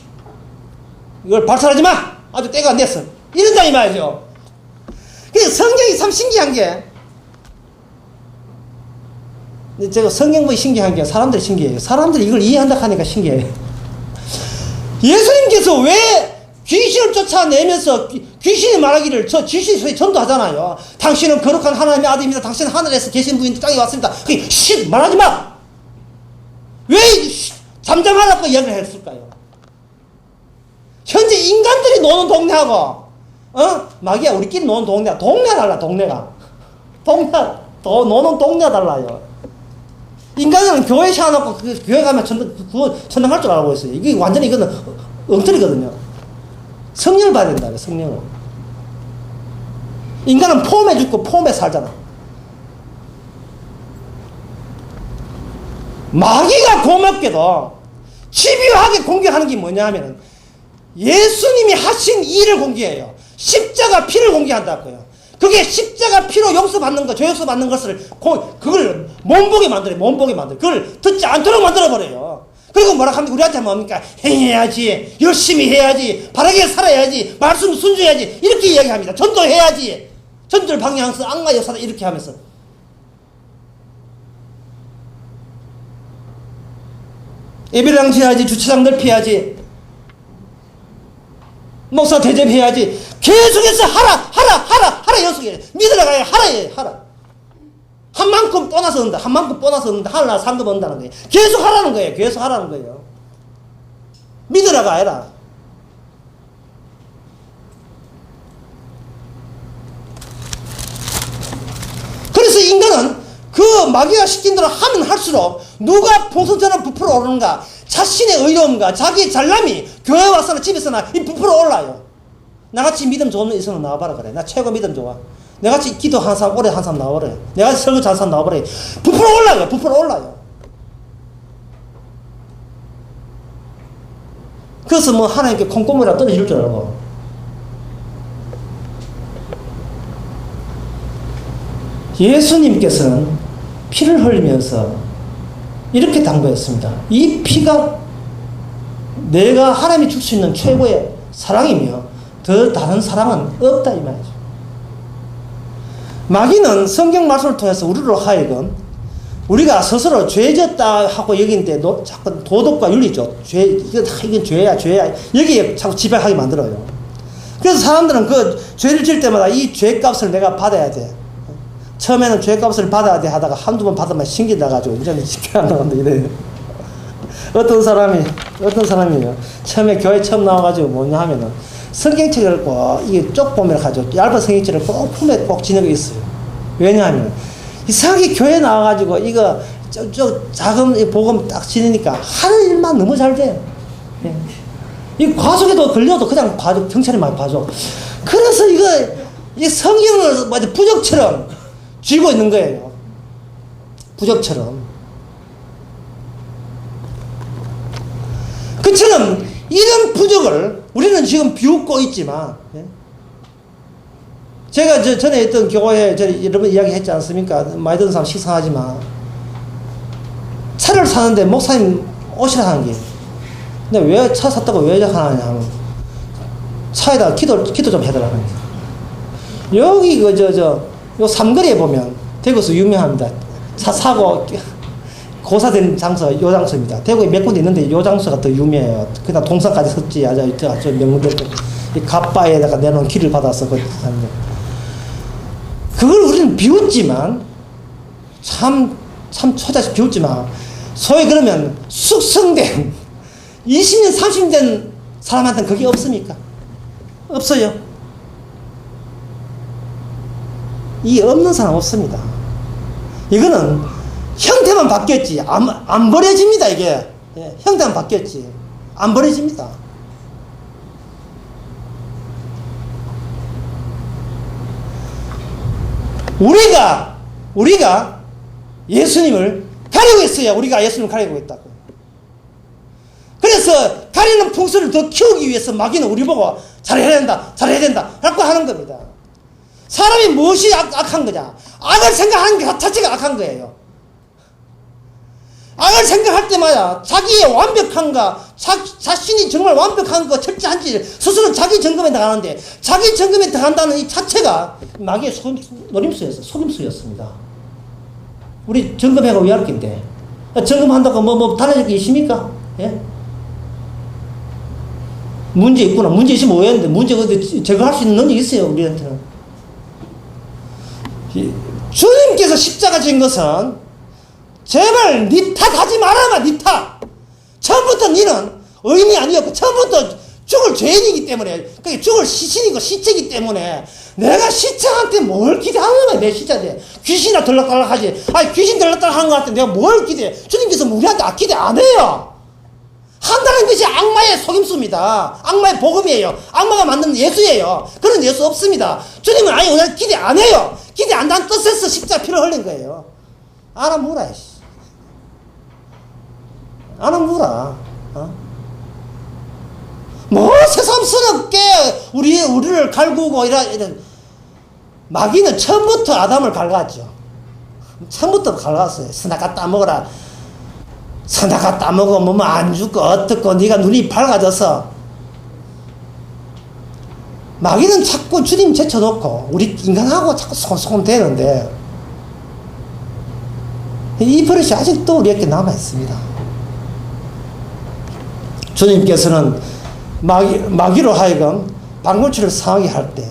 이걸 발설하지 마! 아주 때가 안 됐어. 이런다 이 말이죠. 그래서 성경이 참 신기한 게 제가 성경 보기 신기한 게 사람들이 신기해요. 사람들이 이걸 이해한다 하니까 신기해요. 예수님께서 왜 귀신을 쫓아내면서 귀신이 말하기를 귀신이 전도하잖아요. 당신은 거룩한 하나님의 아들입니다. 당신은 하늘에서 계신 분인데 땅에 왔습니다. 그게 쉿! 말하지 마! 왜 잠잠하라고 이야기를 했을까요? 현재 인간들이 노는 동네하고 마귀야 우리끼리 노는 동네가 달라. 동네가 노는 동네가 달라요. 인간은 교회 세워놓고 교회 가면 천당 갈 줄 알고 있어요. 이게 완전히 이거는 엉터리거든요. 성령을 봐야 된다. 성령을. 인간은 폼에 죽고 폼에 살잖아. 마귀가 고맙게도 집요하게 공격하는 게 뭐냐 하면은 예수님이 하신 일을 공개해요. 십자가 피를 공개한다고요. 그게 십자가 피로 용서받는 거, 죄 용서받는 것을, 그걸 몸보게 만들어요. 몸보게 만들어요. 그걸 듣지 않도록 만들어버려요. 그리고 뭐라 합니까? 우리한테 뭡니까? 행해야지, 열심히 해야지, 바르게 살아야지, 말씀 순종해야지, 이렇게 이야기합니다. 전도해야지. 전도를 방향해서 악마 역사다, 이렇게 하면서. 예배당 지어야지, 주차장 넓혀야지, 목사 대접해야지. 계속해서 하라, 연속해. 믿으러가야 하라. 한 만큼 보너스 얻는다. 한 만큼 보너스 얻는다. 하늘나라 상급 얻는다는 거예요. 계속 하라는 거예요. 계속 하라는 거예요. 믿으라가 아니라. 그래서 인간은 그 마귀가 시킨 대로 하면 할수록 누가 풍선처럼 부풀어 오르는가, 자신의 의로움과 자기의 잘남이 교회 와서나 집에서나 이 부풀어 올라요. 나같이 믿음 좋은 이성은 나와봐라 그래. 나 최고 믿음 좋아. 내같이 기도 한 사람, 오래 한 사람 나와버려. 내같이 설교 잘하는 사람 나와버려. 부풀어 올라요. 부풀어 올라요. 그래서 뭐 하나님께 콩고물이라 떨어질 줄 알고. 예수님께서는 피를 흘리면서 이렇게 당부했습니다. 이 피가 내가 하나님이 줄 수 있는 최고의 사랑이며 더 다른 사랑은 없다 이 말이죠. 마귀는 성경 말씀을 통해서 우리로 하여금 우리가 스스로 죄졌다 하고 여기는데 자꾸 도덕과 윤리죠. 이건 죄야. 여기에 자꾸 지배하게 만들어요. 그래서 사람들은 그 죄를 질 때마다 이 죄값을 내가 받아야 돼. 처음에는 죄값을 받아야 돼 하다가 한두 번 받으면 신기 나가지고 이제는 쉽게 안 나간다 이래요. 어떤 사람이요. 처음에 교회 처음 나와가지고 뭐냐 하면은 성경책을 꼭 이게 쪽 보면 가지고 얇은 성경책을 꼭 품에 꼭 지니고 있어요. 왜냐하면 이상하게 교회 나와가지고 이거 작은 복음 딱 지니니까 하는 일만 너무 잘 돼. 예. 이 과속에도 걸려도 그냥 봐줘. 경찰이 많이 봐줘. 그래서 이 성경을 마치 부적처럼 쥐고 있는 거예요. 부적처럼. 그처럼 이런 부적을 우리는 지금 비웃고 있지만, 예? 제가 전에 있던 교회에 여러 번 이야기 했지 않습니까? 많이 듣는 사람 식상하지만 차를 사는데 목사님 오시라 하는 게, 근데 왜 차 샀다고 왜 하냐 하면 차에다가 기도 좀 해달라고 합니다. 여기 요 삼거리에 보면 대구에서 유명합니다. 차 사고 고사된 장소, 요 장소입니다. 대구에 몇 군데 있는데 요 장소가 더 유명해요. 그냥 동산까지 섰지, 아주 명문대 이 갑바에다가 내놓은 길을 받아서 그걸 우리는 비웃지만, 참 초자식 비웃지만, 소위 그러면 숙성된 20년, 30년 된 사람한테는 그게 없습니까? 없어요. 이 없는 사람 없습니다. 이거는 형태만 바뀌었지 안 버려집니다. 이게 형태만 바뀌었지 안 버려집니다. 우리가 예수님을 가리고 있어요. 우리가 예수님을 가리고 있다고. 그래서 가리는 풍수를 더 키우기 위해서 마귀는 우리 보고 잘해야 된다 라고 하는 겁니다. 사람이 무엇이 악한 거냐? 악을 생각하는 게 자체가 악한 거예요. 악을 생각할 때마다 자기의 완벽한가, 자신이 정말 완벽한 거 철저한지 스스로 자기 점검에 나가는데, 자기 점검에 들어간다는 이 자체가 마귀의 속임수였습니다. 우리 점검해가 왜 할 건데? 점검한다고 뭐 달라질 게 있습니까? 예? 문제 있구나. 문제 있으면 오해했는데, 문제 근데 제거할 수 있는 능력이 있어요, 우리한테는. 주님께서 십자가 진 것은 제발 니 탓하지 말아라. 니 탓. 처음부터 니는 의인이 아니었고 처음부터 죽을 죄인이기 때문에, 그게 죽을 시신이고 시체이기 때문에 내가 시체한테 뭘 기대하는 거야. 내 시체한테 귀신이나 들락달락하지. 아니 귀신 들락달락하는 거 같아. 내가 뭘 기대해. 주님께서 우리한테 기대 안 해요. 한다는 것이 악마의 속임수입니다. 악마의 복음이에요. 악마가 만든 예수예요. 그런 예수 없습니다. 주님은 아예 우리한테 기대 안 해요. 기대 안 한다는 뜻에서 십자가 피를 흘린 거예요. 알아무라. 알아무라. 뭐 새삼스럽게 우리를 갈구고 이런 마귀는 처음부터 아담을 갈갔죠. 처음부터 갈갔어요. 선악과 따먹어라. 선악과 따먹으면 안 죽고 어떻고 네가 눈이 밝아져서. 마귀는 자꾸 주님 제쳐놓고 우리 인간하고 자꾸 손대는데 이 버릇이 아직도 우리에게 남아있습니다. 주님께서는 마귀로 하여금 방울치를 상하게 할 때,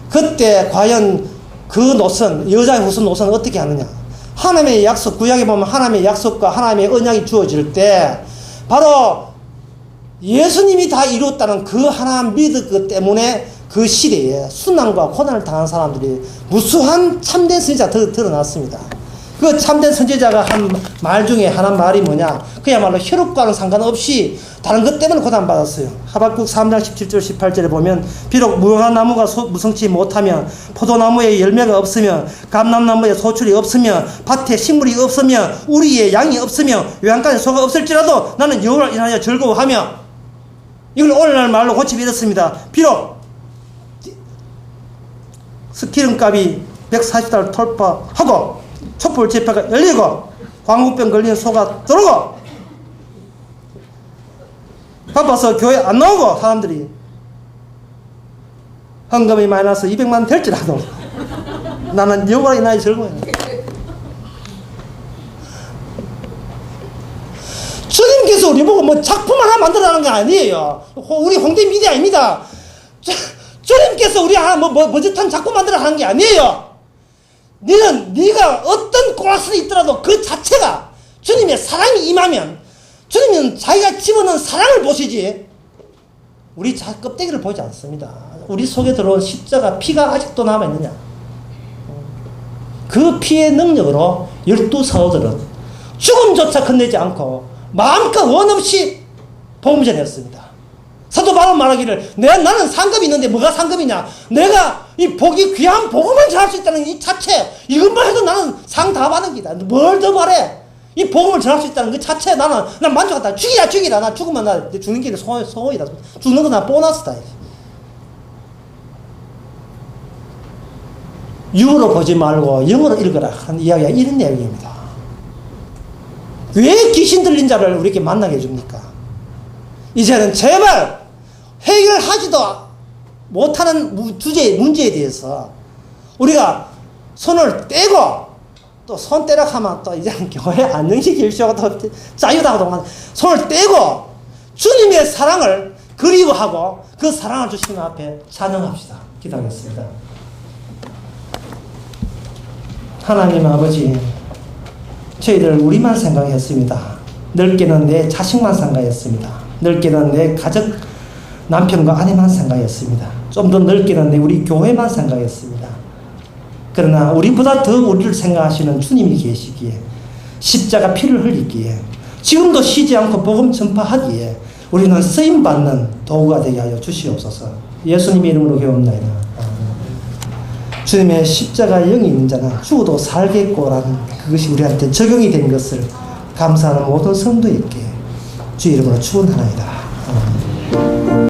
그때 과연 그 노선, 여자의 후손 노선은 어떻게 하느냐? 하나님의 약속, 구약에 보면 하나님의 약속과 하나님의 언약이 주어질 때 바로 예수님이 다 이루었다는 그 하나님 믿었기 때문에 그 시대에 순환과 고난을 당한 사람들이 무수한 참된 선지자가 드러났습니다. 그 참된 선지자가 한 말 중에 하나 말이 뭐냐? 그야말로 혈육과는 상관없이 다른 것 때문에 고난받았어요. 하박국 3장 17절 18절에 보면 비록 무화과 나무가 무성치 못하면 포도나무에 열매가 없으면 감람나무에 소출이 없으면 밭에 식물이 없으면 우리의 양이 없으면 외양간에 소가 없을지라도 나는 여호와를 인하여 즐거워하며, 이걸 오늘날 말로 고치면 이렇습니다. 비록 기름값이 140달러 돌파하고 촛불 집회가 열리고 광우병 걸리는 소가 들어오고 바빠서 교회 안 나오고 사람들이 헌금이 마이너스 200만 될지라도 나는 여호와를 인하여 즐거워해. 주님께서 우리 보고 뭐 작품 하나 만들어라는 게 아니에요. 우리 홍대 미디어입니다. 주님께서 우리 하나 멋짓한 작품 만들어 하는 게 아니에요. 네가 어떤 꼬락선이 있더라도 그 자체가 주님의 사랑이 임하면 주님은 자기가 집어넣은 사랑을 보시지 우리 껍데기를 보지 않습니다. 우리 속에 들어온 십자가 피가 아직도 남아있느냐. 그 피의 능력으로 12사도들은 죽음조차 건네지 않고 마음껏 원 없이 복음 전했습니다. 사도 바로 말하기를 나는 상급이 있는데 뭐가 상급이냐. 내가 이 복이 귀한 복음을 전할 수 있다는 이 자체, 이것만 해도 나는 상 다 받는 기다. 뭘 더 바래. 이 복음을 전할 수 있다는 그 자체에 난 만족하다. 죽이라. 나 죽으면 나 죽는 길이 소원이다. 죽는 건 나 보너스다. 육으로 보지 말고 영으로 읽어라 하는 이야기가 이런 내용입니다. 왜 귀신 들린 자를 우리에게 만나게 해줍니까? 이제는 제발 해결하지도 못하는 문제에 대해서 우리가 손을 떼고, 또 손 떼라 하면 또 이제는 교회 안녕시길쇼가 또 자유다고 동안 손을 떼고 주님의 사랑을 그리워하고 그 사랑을 주시는 앞에 찬양합시다. 기도하겠습니다. 하나님 아버지, 저희들 우리만 생각했습니다. 넓게는 내 자식만 생각했습니다. 넓게는 내 가족, 남편과 아내만 생각했습니다. 좀 더 넓게는 우리 교회만 생각했습니다. 그러나 우리보다 더 우리를 생각하시는 주님이 계시기에, 십자가 피를 흘리기에, 지금도 쉬지 않고 복음 전파하기에 우리는 쓰임받는 도구가 되게 하여 주시옵소서. 예수님의 이름으로 기도합니다. 주님의 십자가 영이 있는 자는 죽어도 살겠고라는 그것이 우리한테 적용이 된 것을 감사하는 모든 성도에게 주 이름으로 축원하나이다.